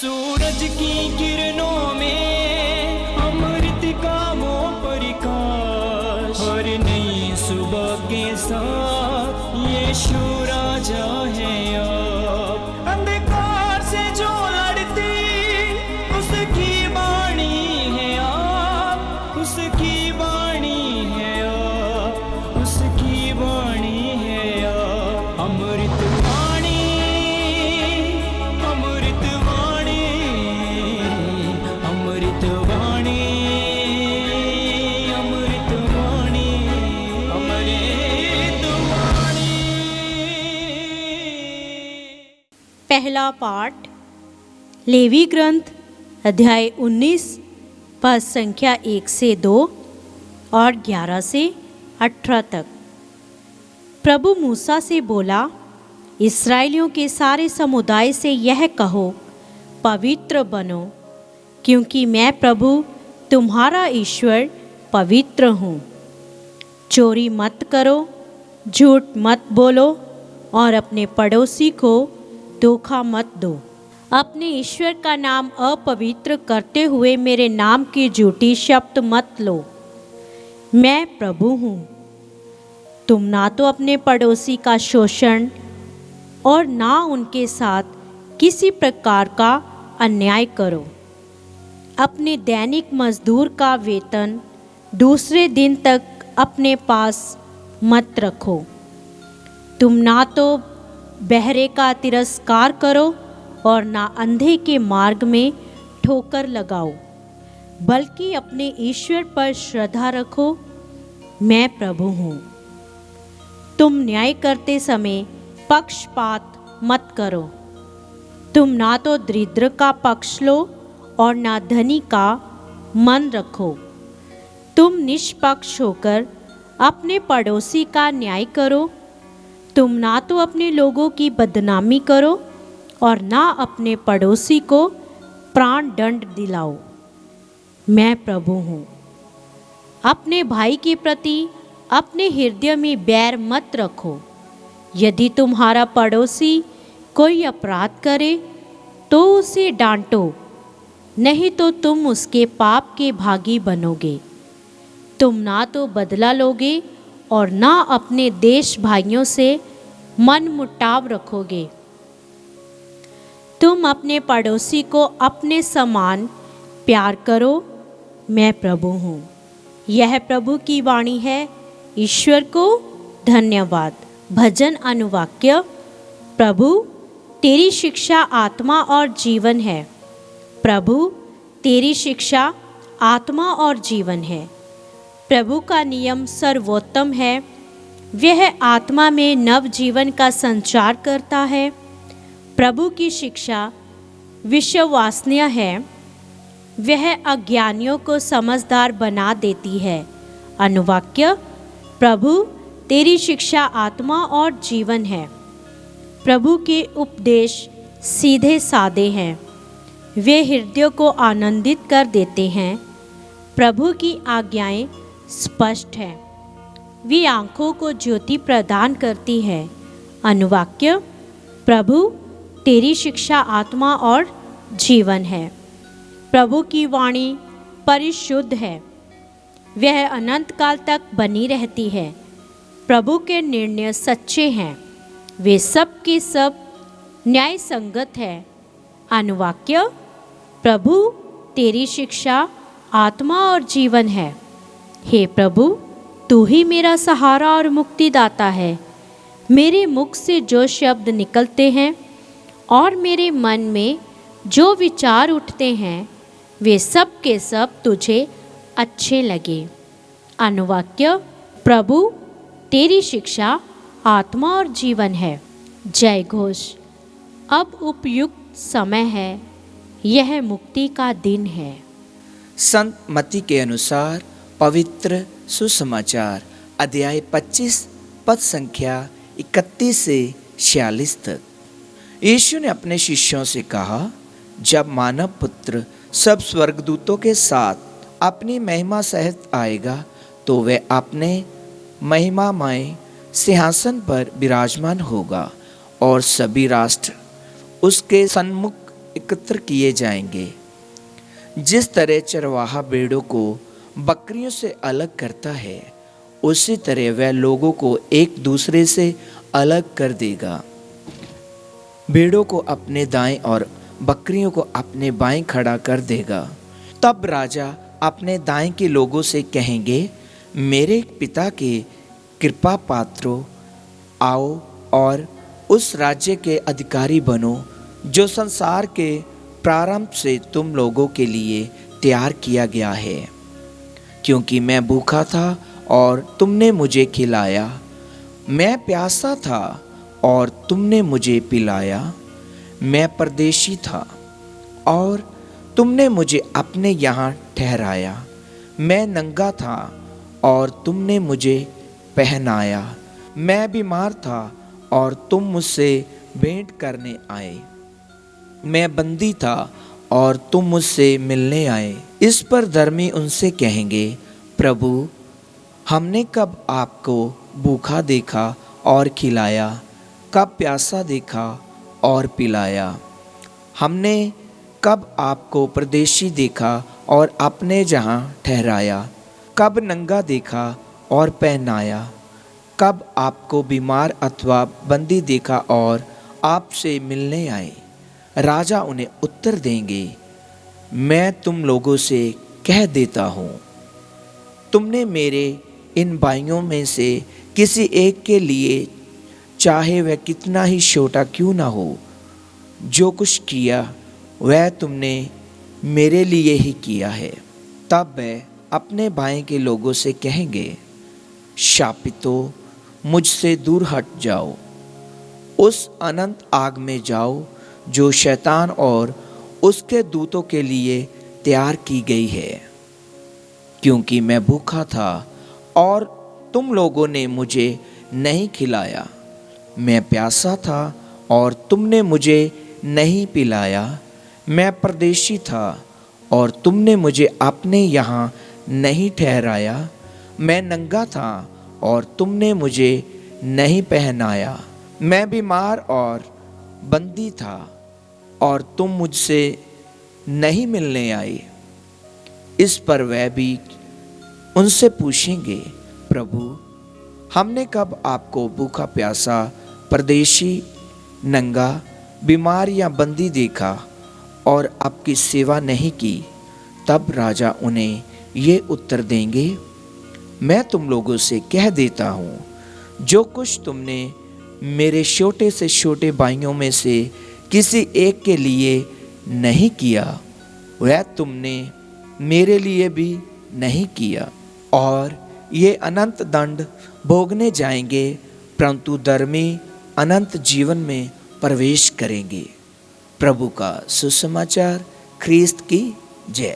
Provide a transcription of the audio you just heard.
सूरज की किरणों में अमृत का वो प्रकाश, हर नई सुबह के साथ यीशु राजा है अब। अंधकार से जो लड़ती उसकी वाणी है आप, उसकी वाणी है आप, उसकी वाणी है आप। अमृत वाणी, अमृत वाणी, अमृत वाणी, अमृत वाणी, अमृत वाणी। पहला पाठ लेवी ग्रंथ अध्याय 19 पद संख्या 1 से 2 और 11 से 18 तक। प्रभु मूसा से बोला, इस्राएलियों के सारे समुदाय से यह कहो, पवित्र बनो, क्योंकि मैं प्रभु तुम्हारा ईश्वर पवित्र हूँ। चोरी मत करो, झूठ मत बोलो और अपने पड़ोसी को धोखा मत दो। अपने ईश्वर का नाम अपवित्र करते हुए मेरे नाम की झूठी शपथ मत लो। मैं प्रभु हूँ। तुम ना तो अपने पड़ोसी का शोषण और ना उनके साथ किसी प्रकार का अन्याय करो। अपने दैनिक मजदूर का वेतन दूसरे दिन तक अपने पास मत रखो। तुम ना तो बहरे का तिरस्कार करो और ना अंधे के मार्ग में ठोकर लगाओ, बल्कि अपने ईश्वर पर श्रद्धा रखो। मैं प्रभु हूँ। तुम न्याय करते समय पक्षपात मत करो। तुम ना तो दरिद्र का पक्ष लो और ना धनी का मन रखो। तुम निष्पक्ष होकर अपने पड़ोसी का न्याय करो। तुम ना तो अपने लोगों की बदनामी करो और ना अपने पड़ोसी को प्राण दंड दिलाओ। मैं प्रभु हूँ। अपने भाई के प्रति अपने हृदय में बैर मत रखो। यदि तुम्हारा पड़ोसी कोई अपराध करे तो उसे डांटो, नहीं तो तुम उसके पाप के भागी बनोगे। तुम ना तो बदला लोगे और ना अपने देश भाइयों से मन मुटाव रखोगे। तुम अपने पड़ोसी को अपने समान प्यार करो। मैं प्रभु हूँ। यह प्रभु की वाणी है। ईश्वर को धन्यवाद। भजन अनुवाक्य। प्रभु तेरी शिक्षा आत्मा और जीवन है। प्रभु तेरी शिक्षा आत्मा और जीवन है। प्रभु का नियम सर्वोत्तम है। वह आत्मा में नव जीवन का संचार करता है। प्रभु की शिक्षा विश्वसनीय है। वह अज्ञानियों को समझदार बना देती है। अनुवाक्य। प्रभु तेरी शिक्षा आत्मा और जीवन है। प्रभु के उपदेश सीधे सादे हैं। वे हृदय को आनंदित कर देते हैं। प्रभु की आज्ञाएं स्पष्ट हैं। वे आँखों को ज्योति प्रदान करती है। अनुवाक्य। प्रभु तेरी शिक्षा आत्मा और जीवन है। प्रभु की वाणी परिशुद्ध है। वह अनंत काल तक बनी रहती है। प्रभु के निर्णय सच्चे हैं। वे सब के सब न्याय संगत है। अनुवाक्य। प्रभु तेरी शिक्षा आत्मा और जीवन है। हे प्रभु, तू ही मेरा सहारा और मुक्तिदाता है। मेरे मुख से जो शब्द निकलते हैं और मेरे मन में जो विचार उठते हैं, वे सब के सब तुझे अच्छे लगे। अनुवाक्य। प्रभु तेरी शिक्षा आत्मा और जीवन है। जय घोष। अब उपयुक्त समय है। यह मुक्ति का दिन है। संत मत्ती के अनुसार पवित्र सुसमाचार अध्याय 25 पद संख्या 31 से 46 तक। यीशु ने अपने शिष्यों से कहा, जब मानव पुत्र सब स्वर्गदूतों के साथ अपनी महिमा सहित आएगा तो वह अपने महिमामय सिंहासन पर विराजमान होगा और सभी राष्ट्र उसके सन्मुख एकत्र किए जाएंगे। जिस तरह चरवाहा भेड़ों को बकरियों से अलग करता है, उसी तरह वह लोगों को एक दूसरे से अलग कर देगा। भेड़ों को अपने दाएं और बकरियों को अपने बाएं खड़ा कर देगा। तब राजा अपने दाएं के लोगों से कहेंगे, मेरे पिता के कृपा पात्रों, आओ और उस राज्य के अधिकारी बनो जो संसार के प्रारंभ से तुम लोगों के लिए तैयार किया गया है। क्योंकि मैं भूखा था और तुमने मुझे खिलाया, मैं प्यासा था और तुमने मुझे पिलाया, मैं परदेशी था और तुमने मुझे अपने यहाँ ठहराया, मैं नंगा था और तुमने मुझे पहनाया, मैं बीमार था और तुम मुझसे भेंट करने आए, मैं बंदी था और तुम मुझसे मिलने आए। इस पर धर्मी उनसे कहेंगे, प्रभु, हमने कब आपको भूखा देखा और खिलाया, कब प्यासा देखा और पिलाया? हमने कब आपको परदेशी देखा और अपने जहाँ ठहराया, कब नंगा देखा और पहनाया? कब आपको बीमार अथवा बंदी देखा और आपसे मिलने आए? राजा उन्हें उत्तर देंगे, मैं तुम लोगों से कह देता हूँ, तुमने मेरे इन भाइयों में से किसी एक के लिए, चाहे वह कितना ही छोटा क्यों ना हो, जो कुछ किया वह तुमने मेरे लिए ही किया है। तब वह अपने भाई के लोगों से कहेंगे, शापितो, मुझसे दूर हट जाओ, उस अनंत आग में जाओ जो शैतान और उसके दूतों के लिए तैयार की गई है। क्योंकि मैं भूखा था और तुम लोगों ने मुझे नहीं खिलाया, मैं प्यासा था और तुमने मुझे नहीं पिलाया, मैं परदेशी था और तुमने मुझे अपने यहाँ नहीं ठहराया, मैं नंगा था और तुमने मुझे नहीं पहनाया, मैं बीमार और बंदी था और तुम मुझसे नहीं मिलने आए। इस पर वह भी उनसे पूछेंगे, प्रभु, हमने कब आपको भूखा प्यासा, परदेशी, नंगा, बीमार या बंदी देखा और आपकी सेवा नहीं की? तब राजा उन्हें ये उत्तर देंगे, मैं तुम लोगों से कह देता हूँ, जो कुछ तुमने मेरे छोटे से छोटे भाइयों में से किसी एक के लिए नहीं किया, वह तुमने मेरे लिए भी नहीं किया। और ये अनंत दंड भोगने जाएंगे, परंतु धर्मी अनंत जीवन में प्रवेश करेंगे। प्रभु का सुसमाचार। ख्रीस्त की जय।